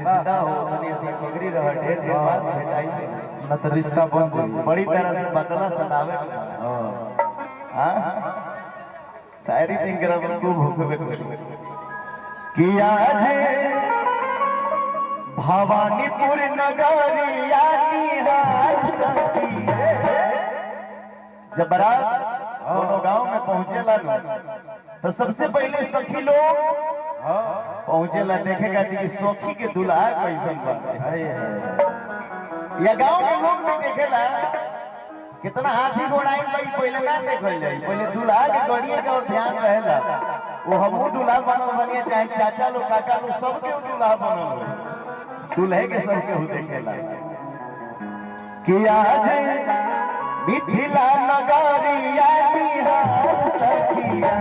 जिंदा हो तनी ऐसा पगड़ी रह ढेर ढेर बात भेटाई न तो रिश्ता बन गई। बड़ी तरह से बदला सदावे हां शायरी तिंकरा खूब होके किया जे भवानीपुर नगरिया की हाल सखी जब बारात दोनों गांव में पहुंचेला ना तो सबसे पहले सखी लोग पहुंचेला देखेगा कि सखी के दुल्हा कैसन बा या गांव के लोग भी देखेला कितना हाथी घोड़ाई भाई पहले ना देखल जाई पहले दुल्हा के गड़िए के और ध्यान रहेला वो हमहू दुल्हा बनल बनिए चाहे चाचा लोग काका लोग सबके दुल्हा बनल हो दुल्हे के सबके हो देखेला कि आज मिथिला नगरिया बिहार सखिया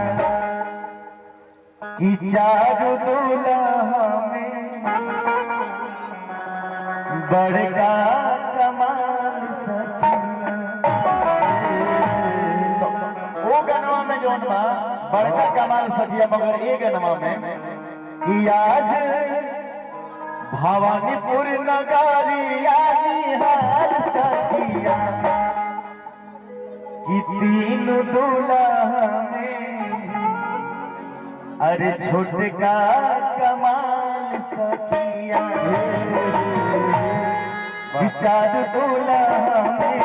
कि चारू दुल्हा में बड़का कमाल सखिया वो गनवा में जौन बा बड़का कमाल सखिया मगर ए गनवा में कि आज भवानीपुर नगरिया निहाल सखिया कि तीन दुल्हा में अरे छोटका कमाल सखिया चार दुल्हा में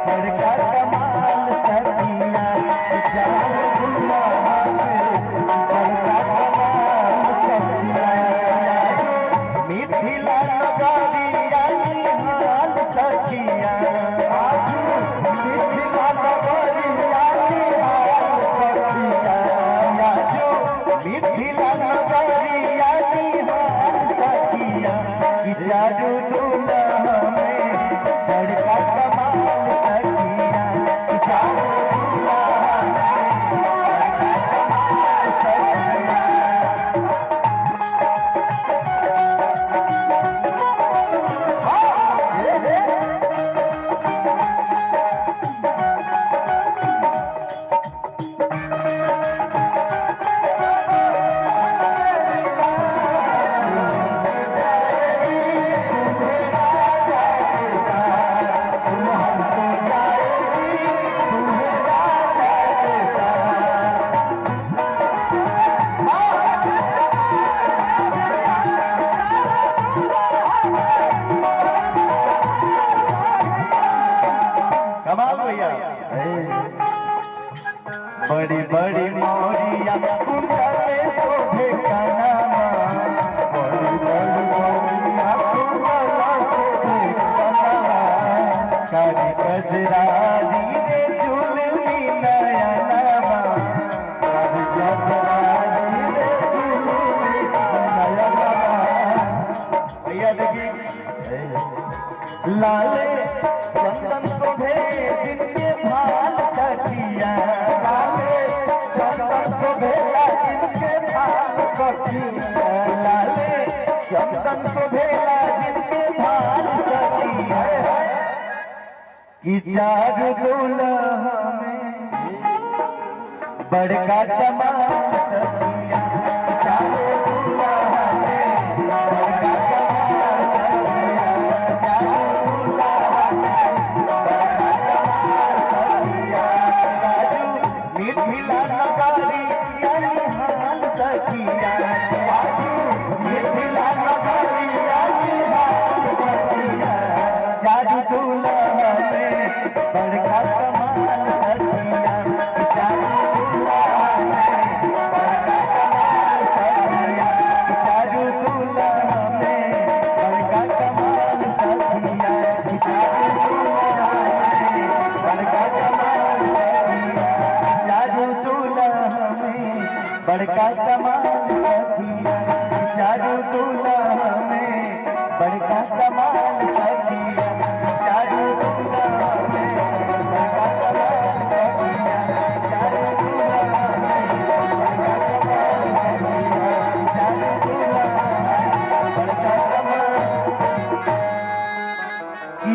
बड़का कमाल सखिया चार दुल्हा में बड़का कमाल सखिया मिथिला नगरिया निहाल सखिया मिथिला नगरिया निहाल सखिया मिथिला नगरिया निहाल सखिया कि चारू दुल्हा में बड़का कमाल सखिया कि चारू दुल्हा में बड़का कमाल सखिया कमाल भैया बड़ी बड़ी मोरिया कुंडा में शोभे कनामा बड़ी बड़ी मोरिया कुंडा में शोभे कनामा कारी गजरारी रे जुलमी नयनमा कारी गजरारी रे जुलमी नयनमा भैया देखिए लाले चंदन शोभे जिनके भाल सखिया लाले चंदन शोभे जिनके भाल सखिया लाले चंदन शोभे जिनके भाल सखिया कि चार दुल्हा में बड़का कमाल सखिया चार दुल्हा में बड़का कमाल सखिया चार मिथिला नगरिया निहाल सखिया मिथिला नगरिया निहाल सखिया चारू दुल्हा में बड़का कमाल सखिया चारू दुल्हा में बड़का कमाल सखिया चारू दुल्हा में बड़का कमाल सखिया चारू दुल्हा में बड़का कमाल सखिया चारू दुल्हा में बड़का कमाल